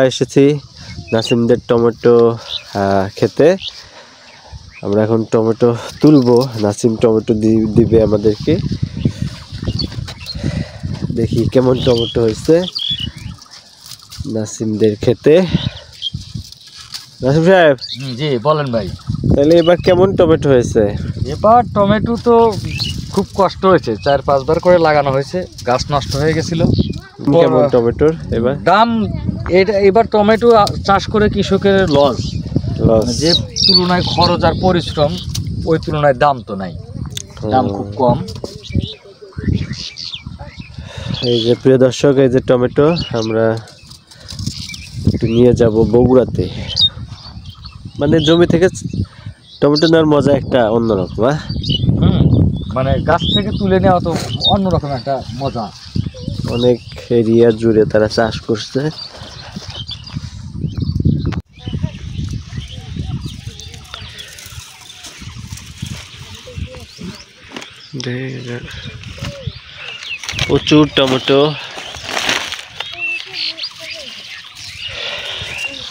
এসেছি নাসিমদের টমেটো খেতে। আমরা এখন টমেটো তুলবো, নাসিম টমেটো দিবে আমাদেরকে। দেখি কেমন টমেটো হয়েছে নাসিমদের খেতে। নাসিম সাহেব, জি বলেন ভাই। তাহলে এবার কেমন টমেটো হয়েছে? এবার টমেটো তো খুব কষ্ট হয়েছে, 4-5 বার করে লাগানো হয়েছে, গাছ নষ্ট হয়ে গেছিল। কেমন টমেটোর এবার দাম? এবার টমেটো চাষ করে কৃষকের লস, যে তুলনায় খরচ আর পরিশ্রম ওই তুলনায় দাম তো নাই, দাম খুব কম। এই যে প্রিয় দর্শক, এই যে টমেটো আমরা একটু নিয়ে যাব বগুড়াতে। মানে জমি থেকে টমেটো নেওয়ার মজা একটা অন্যরকম। মানে গাছ থেকে তুলে নেওয়া তো অন্যরকম একটা মজা। অনেক এরিয়া জুড়ে তারা চাষ করছে। প্রচুর টমেটো,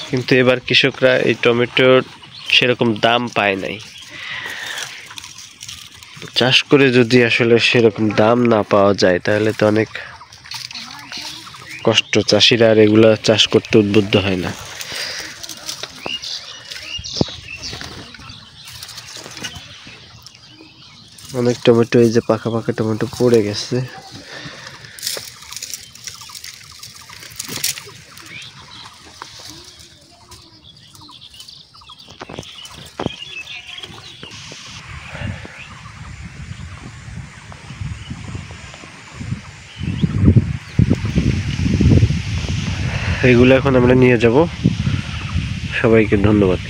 কিন্তু এবার কৃষকরা এই টমেটোর সেরকম দাম পায় নাই। চাষ করে যদি আসলে সেরকম দাম না পাওয়া যায় তাহলে তো অনেক কষ্ট, চাষিরা আর এগুলা চাষ করতে উদ্বুদ্ধ হয় না। অনেক টমেটো এই যে পাকা পাকা টমেটো পড়ে গেছে। এগুলো এখন আমরা নিয়ে যাব। সবাইকে ধন্যবাদ।